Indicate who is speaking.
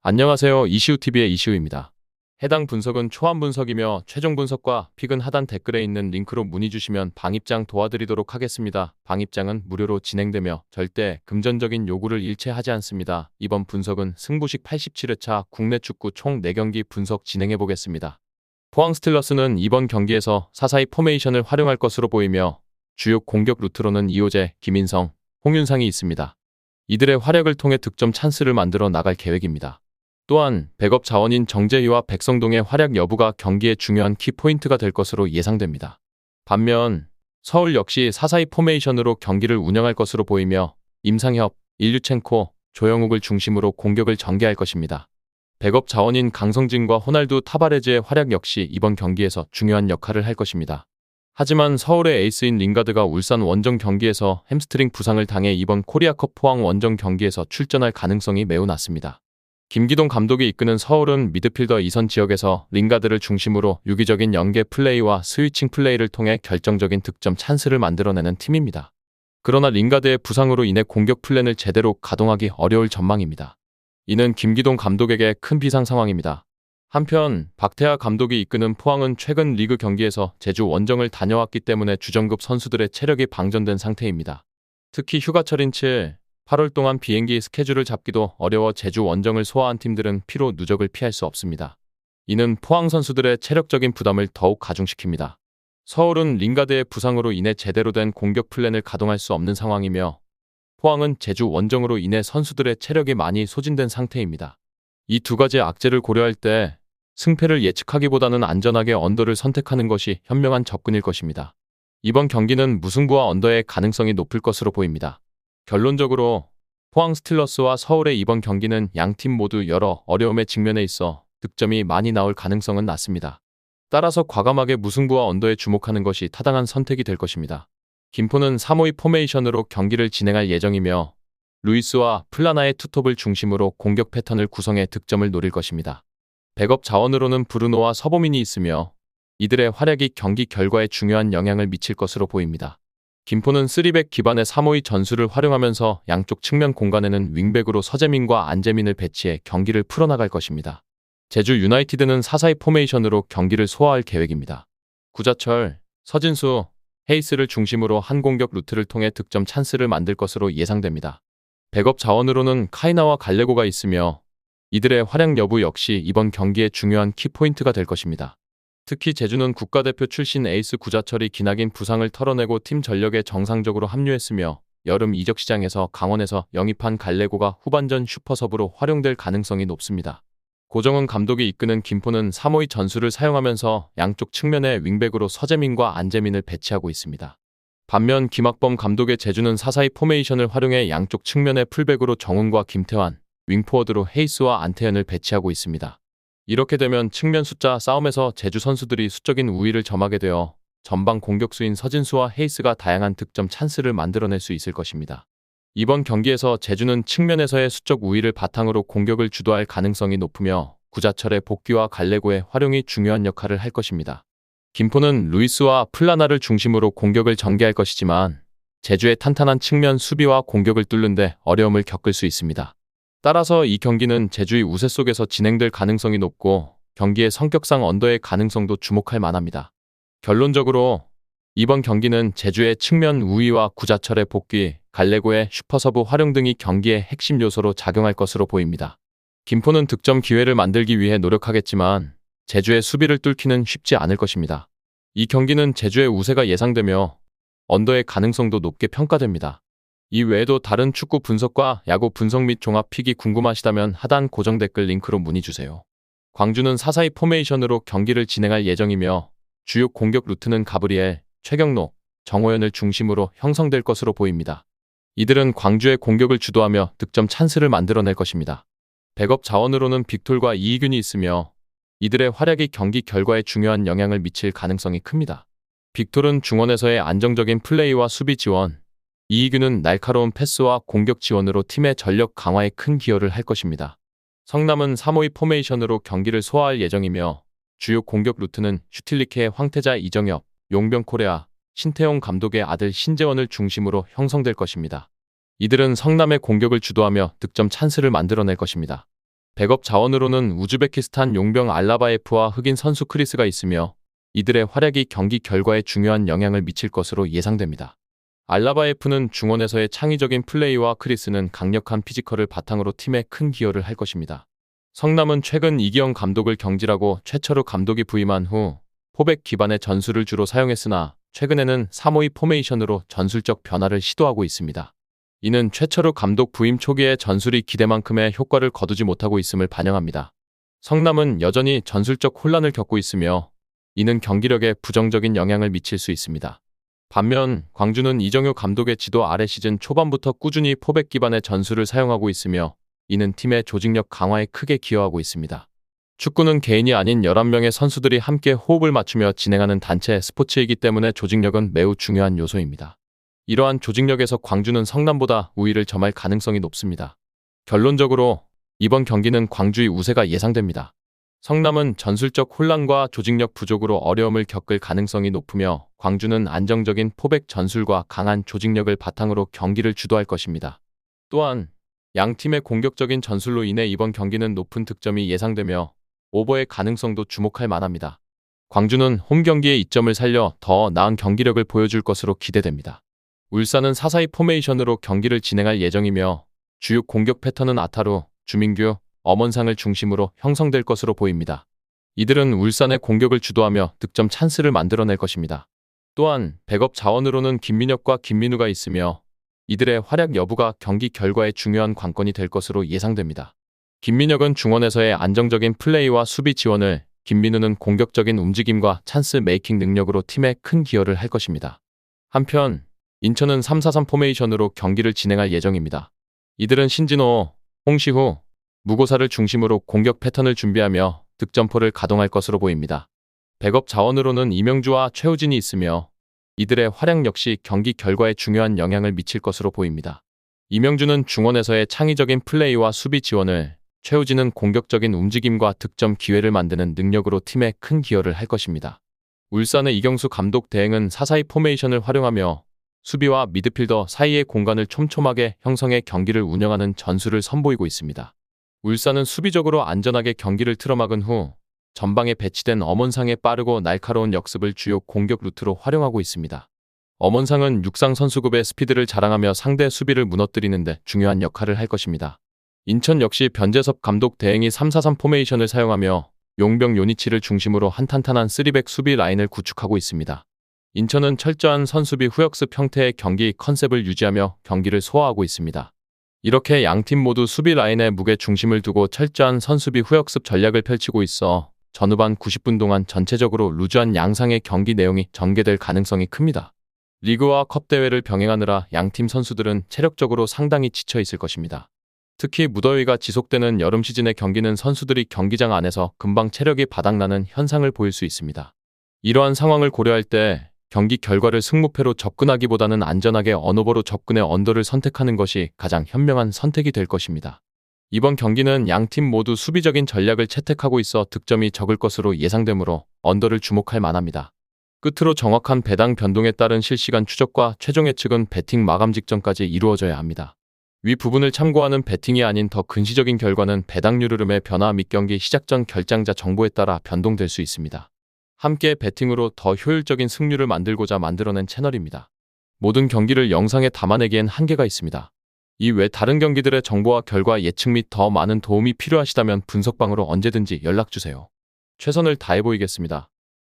Speaker 1: 안녕하세요. 이시우TV의 이시우입니다. 해당 분석은 초안 분석이며 최종 분석과 픽은 하단 댓글에 있는 링크로 문의 주시면 방입장 도와드리도록 하겠습니다. 방입장은 무료로 진행되며 절대 금전적인 요구를 일체하지 않습니다. 이번 분석은 승부식 87회차 국내 축구 총 4경기 분석 진행해 보겠습니다. 포항 스틸러스는 이번 경기에서 4-4-2 포메이션을 활용할 것으로 보이며 주요 공격 루트로는 이호재, 김인성, 홍윤상이 있습니다. 이들의 활약을 통해 득점 찬스를 만들어 나갈 계획입니다. 또한 백업 자원인 정재희와 백성동의 활약 여부가 경기의 중요한 키포인트가 될 것으로 예상됩니다. 반면 서울 역시 4-4-2 포메이션으로 경기를 운영할 것으로 보이며 임상협, 일류첸코, 조영욱을 중심으로 공격을 전개할 것입니다. 백업 자원인 강성진과 호날두 타바레즈의 활약 역시 이번 경기에서 중요한 역할을 할 것입니다. 하지만 서울의 에이스인 링가드가 울산 원정 경기에서 햄스트링 부상을 당해 이번 코리아컵 포항 원정 경기에서 출전할 가능성이 매우 낮습니다. 김기동 감독이 이끄는 서울은 미드필더 2선 지역에서 링가드를 중심으로 유기적인 연계 플레이와 스위칭 플레이를 통해 결정적인 득점 찬스를 만들어내는 팀입니다. 그러나 링가드의 부상으로 인해 공격 플랜을 제대로 가동하기 어려울 전망입니다. 이는 김기동 감독에게 큰 비상 상황입니다. 한편 박태하 감독이 이끄는 포항은 최근 리그 경기에서 제주 원정을 다녀왔기 때문에 주전급 선수들의 체력이 방전된 상태입니다. 특히 휴가철인 7, 8월 동안 비행기 스케줄을 잡기도 어려워 제주 원정을 소화한 팀들은 피로 누적을 피할 수 없습니다. 이는 포항 선수들의 체력적인 부담을 더욱 가중시킵니다. 서울은 링가드의 부상으로 인해 제대로 된 공격 플랜을 가동할 수 없는 상황이며 포항은 제주 원정으로 인해 선수들의 체력이 많이 소진된 상태입니다. 이 두 가지 악재를 고려할 때 승패를 예측하기보다는 안전하게 언더를 선택하는 것이 현명한 접근일 것입니다. 이번 경기는 무승부와 언더의 가능성이 높을 것으로 보입니다. 결론적으로 포항 스틸러스와 서울의 이번 경기는 양팀 모두 여러 어려움에 직면해 있어 득점이 많이 나올 가능성은 낮습니다. 따라서 과감하게 무승부와 언더에 주목하는 것이 타당한 선택이 될 것입니다. 김포는 3-5-2 포메이션으로 경기를 진행할 예정이며 루이스와 플라나의 투톱을 중심으로 공격 패턴을 구성해 득점을 노릴 것입니다. 백업 자원으로는 브루노와 서보민이 있으며 이들의 활약이 경기 결과에 중요한 영향을 미칠 것으로 보입니다. 김포는 3백 기반의 3-5-2 전술을 활용하면서 양쪽 측면 공간에는 윙백으로 서재민과 안재민을 배치해 경기를 풀어나갈 것입니다. 제주 유나이티드는 4-4-2 포메이션으로 경기를 소화할 계획입니다. 구자철, 서진수, 헤이스를 중심으로 한 공격 루트를 통해 득점 찬스를 만들 것으로 예상됩니다. 백업 자원으로는 카이나와 갈레고가 있으며 이들의 활약 여부 역시 이번 경기의 중요한 키포인트가 될 것입니다. 특히 제주는 국가대표 출신 에이스 구자철이 기나긴 부상을 털어내고 팀 전력에 정상적으로 합류했으며 여름 이적 시장에서 강원에서 영입한 갈레고가 후반전 슈퍼섭으로 활용될 가능성이 높습니다. 고정은 감독이 이끄는 김포는 3-5-2 전술을 사용하면서 양쪽 측면에 윙백으로 서재민과 안재민을 배치하고 있습니다. 반면 김학범 감독의 제주는 4-4-2 포메이션을 활용해 양쪽 측면에 풀백으로 정훈과 김태환, 윙포워드로 헤이스와 안태현을 배치하고 있습니다. 이렇게 되면 측면 숫자 싸움에서 제주 선수들이 수적인 우위를 점하게 되어 전방 공격수인 서진수와 헤이스가 다양한 득점 찬스를 만들어낼 수 있을 것입니다. 이번 경기에서 제주는 측면에서의 수적 우위를 바탕으로 공격을 주도할 가능성이 높으며 구자철의 복귀와 갈레고의 활용이 중요한 역할을 할 것입니다. 김포는 루이스와 플라나를 중심으로 공격을 전개할 것이지만 제주의 탄탄한 측면 수비와 공격을 뚫는 데 어려움을 겪을 수 있습니다. 따라서 이 경기는 제주의 우세 속에서 진행될 가능성이 높고 경기의 성격상 언더의 가능성도 주목할 만합니다. 결론적으로 이번 경기는 제주의 측면 우위와 구자철의 복귀, 갈레고의 슈퍼서브 활용 등이 경기의 핵심 요소로 작용할 것으로 보입니다. 김포는 득점 기회를 만들기 위해 노력하겠지만 제주의 수비를 뚫기는 쉽지 않을 것입니다. 이 경기는 제주의 우세가 예상되며 언더의 가능성도 높게 평가됩니다. 이 외에도 다른 축구 분석과 야구 분석 및 종합 픽이 궁금하시다면 하단 고정 댓글 링크로 문의 주세요. 광주는 4-4-2 포메이션으로 경기를 진행할 예정이며 주요 공격 루트는 가브리엘, 최경록, 정호연을 중심으로 형성될 것으로 보입니다. 이들은 광주의 공격을 주도하며 득점 찬스를 만들어낼 것입니다. 백업 자원으로는 빅톨과 이희균이 있으며 이들의 활약이 경기 결과에 중요한 영향을 미칠 가능성이 큽니다. 빅톨은 중원에서의 안정적인 플레이와 수비 지원, 이희균은 날카로운 패스와 공격 지원으로 팀의 전력 강화에 큰 기여를 할 것입니다. 성남은 3-5-2 포메이션으로 경기를 소화할 예정이며 주요 공격 루트는 슈틸리케의 황태자 이정엽, 용병 코레아, 신태용 감독의 아들 신재원을 중심으로 형성될 것입니다. 이들은 성남의 공격을 주도하며 득점 찬스를 만들어낼 것입니다. 백업 자원으로는 우즈베키스탄 용병 알라바예프와 흑인 선수 크리스가 있으며 이들의 활약이 경기 결과에 중요한 영향을 미칠 것으로 예상됩니다. 알라바예프는 중원에서의 창의적인 플레이와 크리스는 강력한 피지컬을 바탕으로 팀에 큰 기여를 할 것입니다. 성남은 최근 이기영 감독을 경질하고 최철우 감독이 부임한 후 포백 기반의 전술을 주로 사용했으나 최근에는 3-5-2 포메이션으로 전술적 변화를 시도하고 있습니다. 이는 최철우 감독 부임 초기에 전술이 기대만큼의 효과를 거두지 못하고 있음을 반영합니다. 성남은 여전히 전술적 혼란을 겪고 있으며 이는 경기력에 부정적인 영향을 미칠 수 있습니다. 반면 광주는 이정효 감독의 지도 아래 시즌 초반부터 꾸준히 포백 기반의 전술을 사용하고 있으며 이는 팀의 조직력 강화에 크게 기여하고 있습니다. 축구는 개인이 아닌 11명의 선수들이 함께 호흡을 맞추며 진행하는 단체 스포츠이기 때문에 조직력은 매우 중요한 요소입니다. 이러한 조직력에서 광주는 성남보다 우위를 점할 가능성이 높습니다. 결론적으로 이번 경기는 광주의 우세가 예상됩니다. 성남은 전술적 혼란과 조직력 부족으로 어려움을 겪을 가능성이 높으며 광주는 안정적인 포백 전술과 강한 조직력을 바탕으로 경기를 주도할 것입니다. 또한 양 팀의 공격적인 전술로 인해 이번 경기는 높은 득점이 예상되며 오버의 가능성도 주목할 만합니다. 광주는 홈 경기의 이점을 살려 더 나은 경기력을 보여줄 것으로 기대됩니다. 울산은 4-4-2 포메이션으로 경기를 진행할 예정이며 주요 공격 패턴은 아타루, 주민규, 엄원상을 중심으로 형성될 것으로 보입니다. 이들은 울산의 공격을 주도하며 득점 찬스를 만들어낼 것입니다. 또한 백업 자원으로는 김민혁과 김민우가 있으며 이들의 활약 여부가 경기 결과에 중요한 관건이 될 것으로 예상됩니다. 김민혁은 중원에서의 안정적인 플레이와 수비 지원을, 김민우는 공격적인 움직임과 찬스 메이킹 능력으로 팀에 큰 기여를 할 것입니다. 한편 인천은 3-4-3 포메이션으로 경기를 진행할 예정입니다. 이들은 신진호, 홍시후, 무고사를 중심으로 공격 패턴을 준비하며 득점포를 가동할 것으로 보입니다. 백업 자원으로는 이명주와 최우진이 있으며 이들의 활약 역시 경기 결과에 중요한 영향을 미칠 것으로 보입니다. 이명주는 중원에서의 창의적인 플레이와 수비 지원을, 최우진은 공격적인 움직임과 득점 기회를 만드는 능력으로 팀에 큰 기여를 할 것입니다. 울산의 이경수 감독 대행은 4-4-2 포메이션을 활용하며 수비와 미드필더 사이의 공간을 촘촘하게 형성해 경기를 운영하는 전술을 선보이고 있습니다. 울산은 수비적으로 안전하게 경기를 틀어막은 후 전방에 배치된 엄원상의 빠르고 날카로운 역습을 주요 공격 루트로 활용하고 있습니다. 엄원상은 육상 선수급의 스피드를 자랑하며 상대 수비를 무너뜨리는 데 중요한 역할을 할 것입니다. 인천 역시 변재섭 감독 대행이 3-4-3 포메이션을 사용하며 용병 요니치를 중심으로 한탄탄한 3백 수비 라인을 구축하고 있습니다. 인천은 철저한 선수비 후역습 형태의 경기 컨셉을 유지하며 경기를 소화하고 있습니다. 이렇게 양팀 모두 수비 라인에 무게 중심을 두고 철저한 선수비 후역습 전략을 펼치고 있어 전후반 90분 동안 전체적으로 루즈한 양상의 경기 내용이 전개될 가능성이 큽니다. 리그와 컵 대회를 병행하느라 양팀 선수들은 체력적으로 상당히 지쳐 있을 것입니다. 특히 무더위가 지속되는 여름 시즌의 경기는 선수들이 경기장 안에서 금방 체력이 바닥나는 현상을 보일 수 있습니다. 이러한 상황을 고려할 때 경기 결과를 승무패로 접근하기보다는 안전하게 언오버로 접근해 언더를 선택하는 것이 가장 현명한 선택이 될 것입니다. 이번 경기는 양팀 모두 수비적인 전략을 채택하고 있어 득점이 적을 것으로 예상되므로 언더를 주목할 만합니다. 끝으로 정확한 배당 변동에 따른 실시간 추적과 최종 예측은 배팅 마감 직전까지 이루어져야 합니다. 위 부분을 참고하는 배팅이 아닌 더 근시적인 결과는 배당률 흐름의 변화 및 경기 시작 전 결장자 정보에 따라 변동될 수 있습니다. 함께 배팅으로 더 효율적인 승률을 만들고자 만들어낸 채널입니다. 모든 경기를 영상에 담아내기엔 한계가 있습니다. 이외 다른 경기들의 정보와 결과 예측 및 더 많은 도움이 필요하시다면 분석방으로 언제든지 연락주세요. 최선을 다해 보이겠습니다.